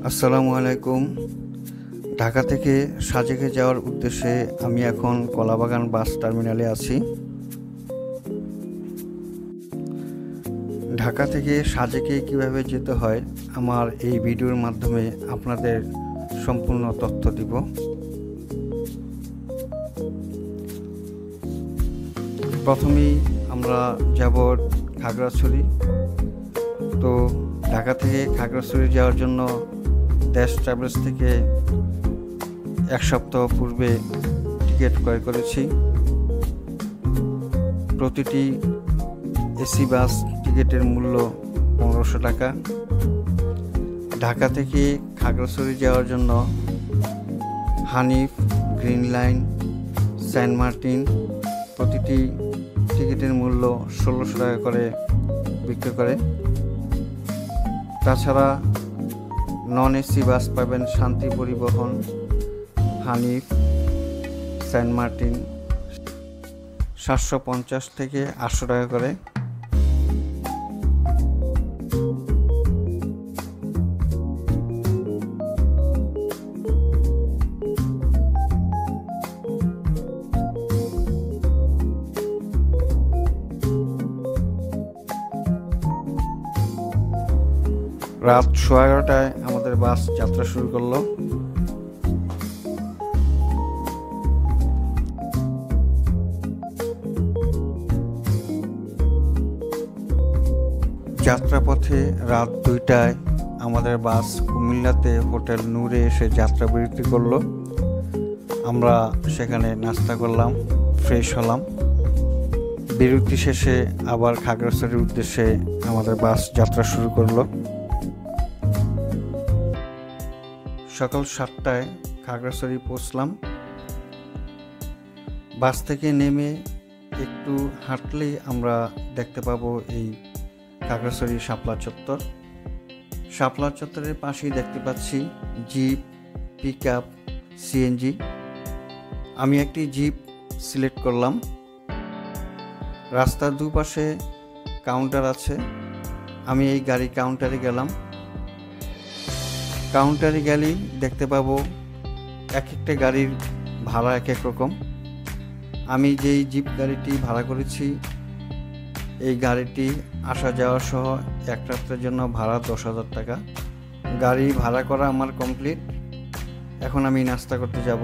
আসসালামু আলাইকুম। ঢাকা থেকে সাজেকে যাওয়ার উদ্দেশ্যে আমি এখন কলাবাগান বাস টার্মিনালে আছি। ঢাকা থেকে সাজেকে কিভাবে যেতে হয় আমার এই ভিডিওর মাধ্যমে আপনাদের সম্পূর্ণ তথ্য দিব। প্রথমেই আমরা যাব খাগড়াছড়ি। তো ঢাকা থেকে খাগড়াছড়ি যাওয়ার জন্য দেশ ট্রাভেলস থেকে এক সপ্তাহ পূর্বে টিকিট ক্রয় করেছি। প্রতিটি এসি বাস টিকিটের মূল্য 1500 টাকা। ঢাকা থেকে খাগড়াছড়ি যাওয়ার জন্য Hanif, Green Line, Saint Martin প্রতিটি টিকিটের মূল্য 1600 টাকা করে বিক্রি করে। তাছাড়া নন এসি বাস পাবেন শান্তি পরিবহন, হানিফ, সেন্ট মার্টিন 750 থেকে 800 টাকা করে। রাত 11:30টায় আমাদের বাস যাত্রা শুরু করলো। যাত্রাপথে রাত 2টায় আমাদের বাস কুমিল্লাতে হোটেল নূরে এসে যাত্রা বিরতি করলো। আমরা সেখানে নাস্তা করলাম, ফ্রেশ হলাম। বিরতি শেষে আবার খাগড়াছড়ির উদ্দেশ্যে আমাদের বাস যাত্রা শুরু করলো। সকাল 7টায় খাগড়াছড়ি পৌঁছলাম। বাস থেকে নেমে একটু হাঁটলেই আমরা দেখতে পাবো এই খাগড়াছড়ি শাপলা চত্বর। শাপলা চত্বরের পাশেই দেখতে পাচ্ছি জিপ, পিকআপ, সিএনজি। আমি একটি জিপ সিলেক্ট করলাম। রাস্তার দুপাশে কাউন্টার আছে। আমি এই গাড়ি কাউন্টারে গেলাম। কাউন্টারে গেলেই দেখতে পাবো এক একটা গাড়ির ভাড়া এক এক রকম। আমি যেই জিপ গাড়িটি ভাড়া করেছি এই গাড়িটি আসা যাওয়া সহ এক রাত্রের জন্য ভাড়া 10,000 টাকা। গাড়ি ভাড়া করা আমার কমপ্লিট। এখন আমি নাস্তা করতে যাব।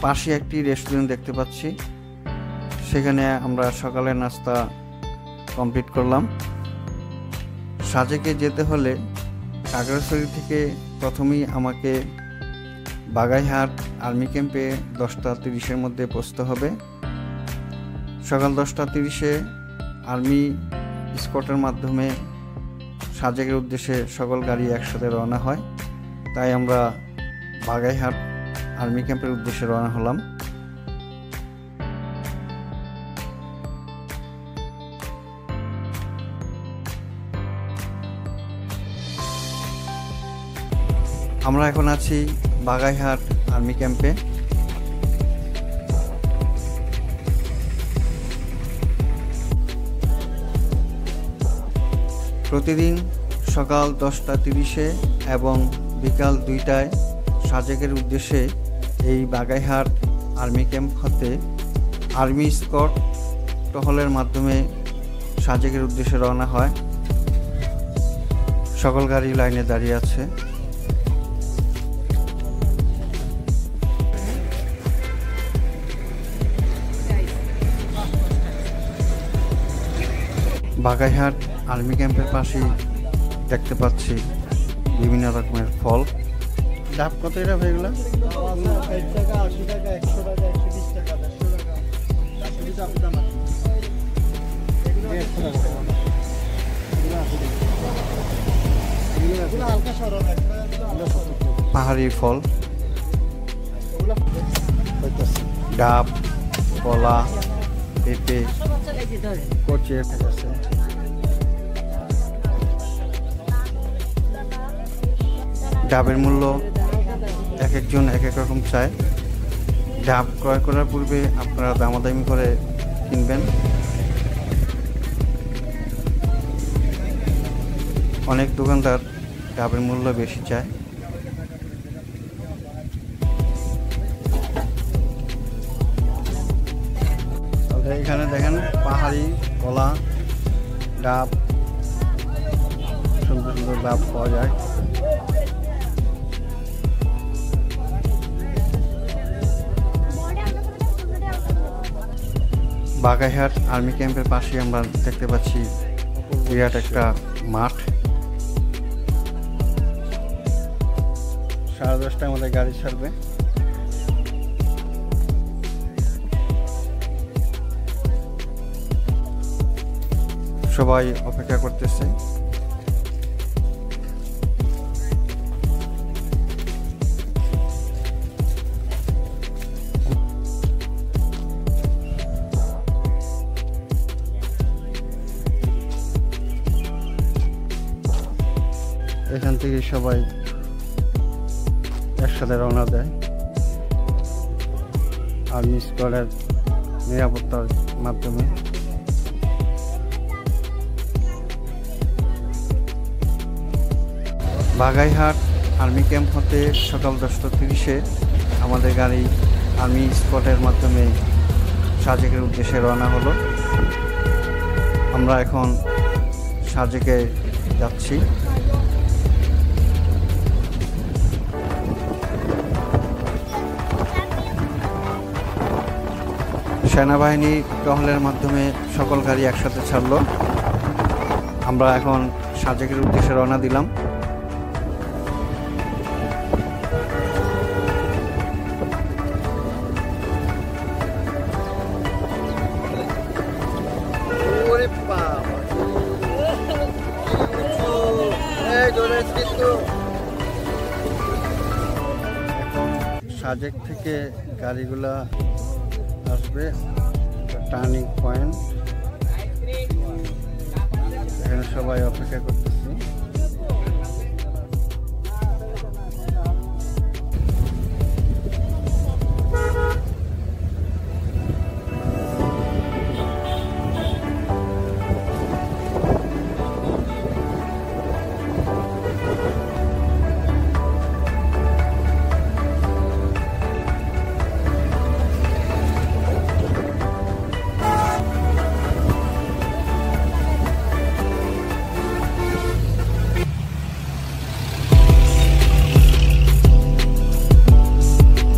পাশে একটি রেস্টুরেন্ট দেখতে পাচ্ছি, সেখানে আমরা সকালের নাস্তা কমপ্লিট করলাম। সাজেকে যেতে হলে খাগড়াছড়ি থেকে প্রথমেই আমাকে বাগাইহাট আর্মি ক্যাম্পে 10:30-এর মধ্যে পৌঁছতে হবে। সকাল 10:30-এ আর্মি স্কটের মাধ্যমে সাজেকের উদ্দেশ্যে সকল গাড়ি একসাথে রওনা হয়। তাই আমরা বাগাইহাট আর্মি ক্যাম্পের উদ্দেশ্যে রওনা হলাম। আমরা এখন আছি বাগাইহাট আর্মি ক্যাম্পে। প্রতিদিন সকাল 10:30-এ এবং বিকাল 2টায় সাজেকের উদ্দেশ্যে এই বাগাইহাট আর্মি ক্যাম্প হতে আর্মি স্কট টহলের মাধ্যমে সাজেকের উদ্দেশ্যে রওনা হয়। সকল গাড়ি লাইনে দাঁড়িয়ে আছে। বাগাইহাট আর্মি ক্যাম্পের পাশেই দেখতে পাচ্ছি বিভিন্ন রকমের ফল। ডাব কত এটা এগুলো? 60 টাকা, 80 টাকা, 100 টাকা, 120 টাকা, 150 টাকা। পাহাড়ি ফল, ডাব, কলা, পেঁপে, কচি আছে। ডাবের মূল্য এক একজন এক এক রকম চায়। ডাব ক্রয় করার পূর্বে আপনারা দামাদামি করে কিনবেন। অনেক দোকানদার ডাবের মূল্য বেশি চায়। এখানে দেখেন পাহাড়ি কলা, ডাব, সুন্দর সুন্দর ডাব পাওয়া যায়। বাগাইহাট আর্মি ক্যাম্পের পাশে আমরা দেখতে পাচ্ছি বিরাট একটা মাঠ। 10:30টার মধ্যে গাড়ি ছাড়বে। সবাই অপেক্ষা করতেছে। এখান থেকে সবাই একসাথে রওনা দেয় আর্মি স্কোয়াডের নিরাপত্তার মাধ্যমে। বাগাইহাট আর্মি ক্যাম্প হতে সকাল 10:30-এ আমাদের গাড়ি আর্মি স্কোয়াডের মাধ্যমে সাজেকের উদ্দেশ্যে রওনা হলো। আমরা এখন সাজেকে যাচ্ছি। সেনাবাহিনী টহলের মাধ্যমে সকল গাড়ি একসাথে ছাড়লো। আমরা এখন সাজেকের উদ্দেশ্যে রওনা দিলাম। এখন সাজেক থেকে গাড়িগুলা আসবে টার্নিং পয়েন্ট। এখানে সবাই অপেক্ষা করতেছি।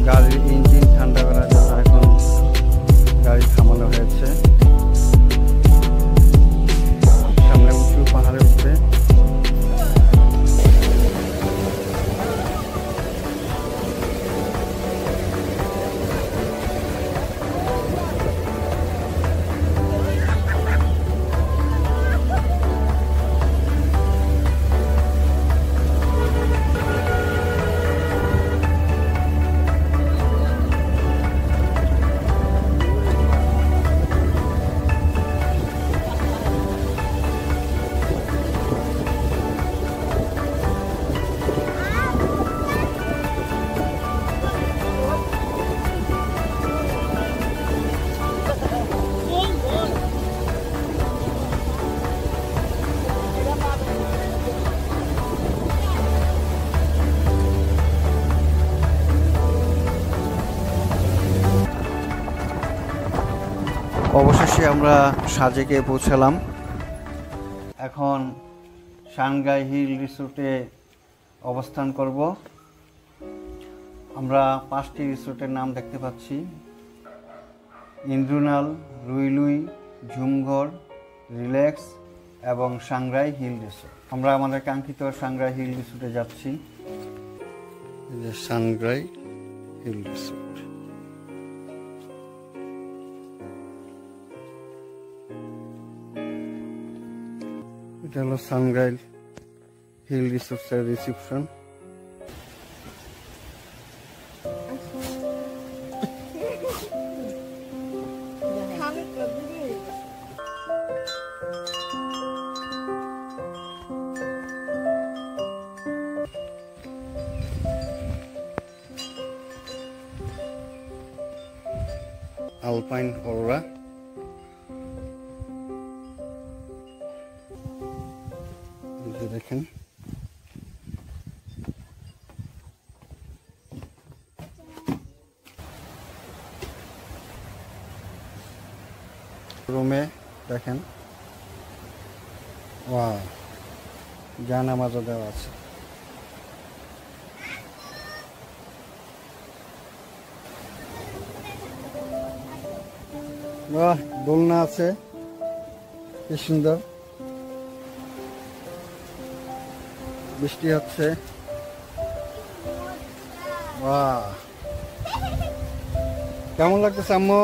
গাড়ির ইঞ্জিন ঠান্ডা করার জন্য এখন গাড়ি থামানো হয়েছে। সামনে উঁচু পাহাড়ে উঠবে। অবশেষে আমরা সাজেকে পৌঁছালাম। এখন সানগাই হিল রিসোর্টে অবস্থান করব। আমরা 5টি রিসোর্টের নাম দেখতে পাচ্ছি: ইন্দ্রুনাল, রুইলুই, ঝুমঘর, রিল্যাক্স এবং সাংগ্রাই হিল রিসোর্ট। আমরা আমাদের কাঙ্ক্ষিত সাংগ্রাই হিল রিসোর্টে যাচ্ছি। Sangrai Hill Resort. এটা হলো সানগ্রাই হিল রিসোর্টের রিসেপশন। Alpine Aurora. দেখেন রুমে দেখেন, ওয়াও, জানামাজও দেওয়া আছে। বাহ, দোলনা আছে, কি সুন্দর। বৃষ্টি হচ্ছে, বাহ, কেমন লাগতেছে আম্মু?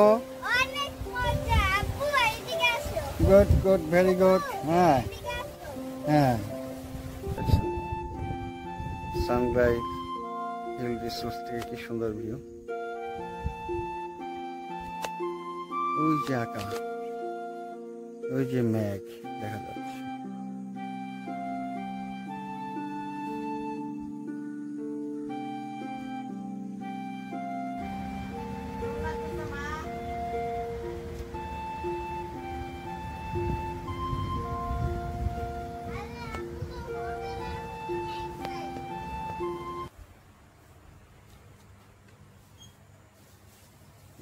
Good good, very good. হ্যাঁ হ্যাঁ, সানরাইজ হিল রিসোর্স থেকে কি সুন্দর ভিউ। ওই যে আকাশ, ওই যে মেঘ দেখা যাচ্ছে।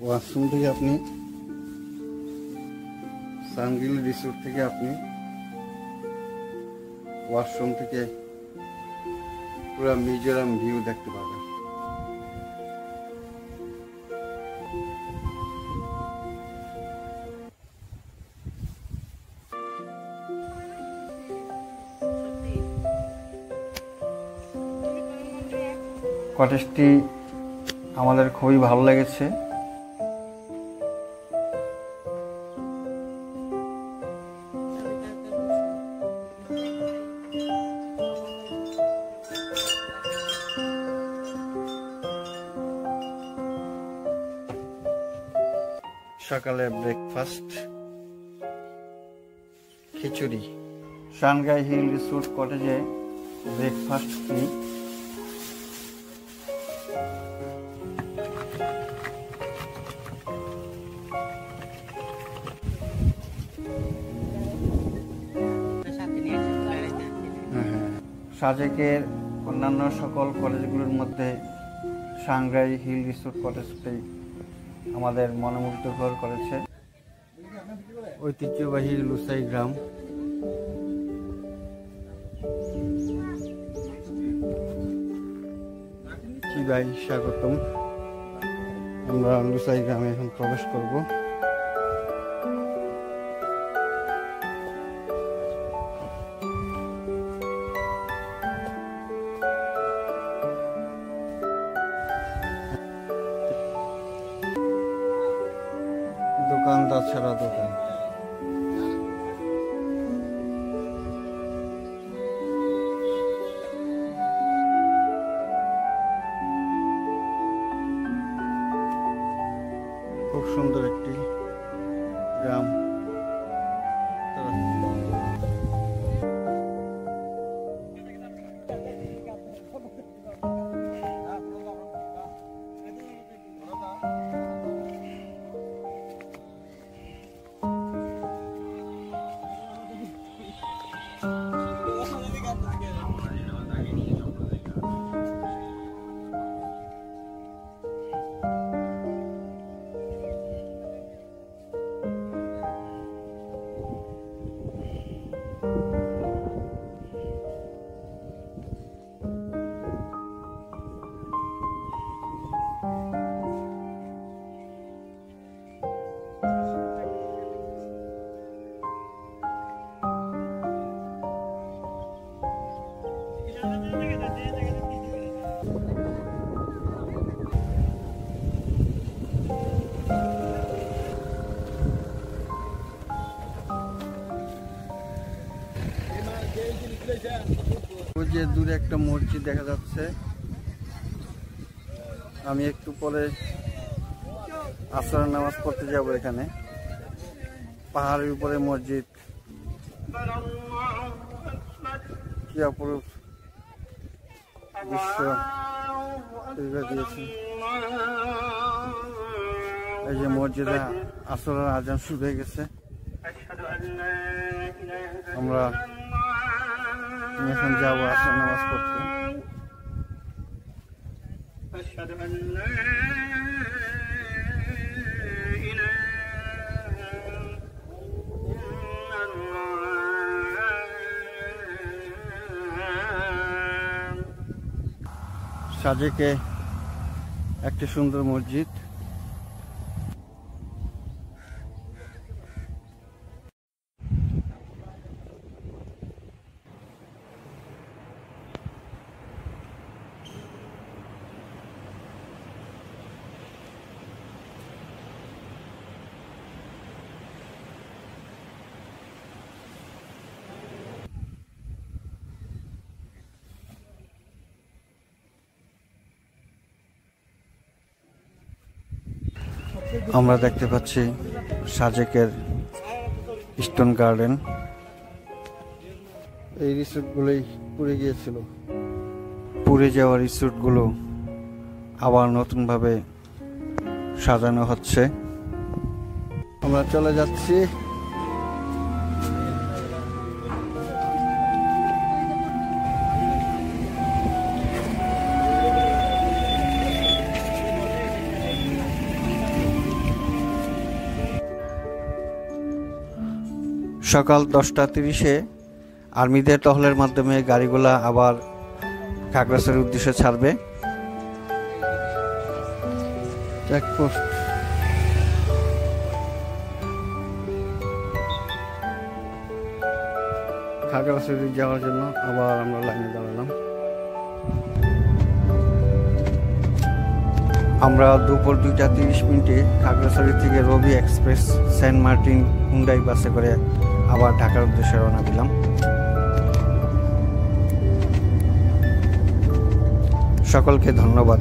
ওয়াশরুম থেকে আপনি, সানগিল রিসোর্ট থেকে আপনি ওয়াশরুম থেকে পুরো মিজোরাম ভিউ দেখতে পাবেন। কটেজটি আমাদের খুবই ভালো লেগেছে। সকালে ব্রেকফাস্ট, খিচুড়ি। সানগাই হিল রিসোর্ট কটেজে ব্রেকফাস্ট ফ্রি। সাজেকের অন্যান্য সকল কলেজগুলোর মধ্যে সাংগ্রাই হিল রিসোর্ট কটেজটি আমাদের মনোমুগ্ধকর করেছে। ঐতিহ্যবাহী লুসাই গ্রাম, চিবাই স্বাগতম। আমরা লুসাই গ্রামে এখন প্রবেশ করব। দোকানদার ছাড়া দোকান। খুব সুন্দর একটি গ্রাম। ওই যে দূরে একটা মসজিদ দেখা যাচ্ছে। আমি একটু পরে আসরের নামাজ পড়তে যাব। এখানে পাহাড়ের উপরে মসজিদ, কি অপরূপ দৃশ্য দিয়েছে। এই যে মসজিদে আসরের আজান শুরু হয়ে গেছে। আমরা এখন যাবো আসর নামাজ পড়তে। সাজেকে একটি সুন্দর মসজিদ। আমরা দেখতে পাচ্ছি সাজেকের স্টোন গার্ডেন। এই রিসোর্টগুলোই পুড়ে গিয়েছিল। পুড়ে যাওয়া রিসোর্টগুলো আবার নতুনভাবে সাজানো হচ্ছে। আমরা চলে যাচ্ছি। সকাল 10:30-এ আর্মিদের টহলের মাধ্যমে গাড়িগুলা আবার খাগড়াছড়ির উদ্দেশ্যে ছাড়বে। চেকপোস্ট খাগড়াছড়ি যাওয়ার জন্য আবার আমরা লাইনে দাঁড়ালাম। আমরা দুপুর 2:30 খাগড়াছড়ি থেকে রবি এক্সপ্রেস সেন্ট মার্টিন হুন্ডাই বাসে করে আবার ঢাকার উদ্দেশ্যে রওনা দিলাম। সকলকে ধন্যবাদ।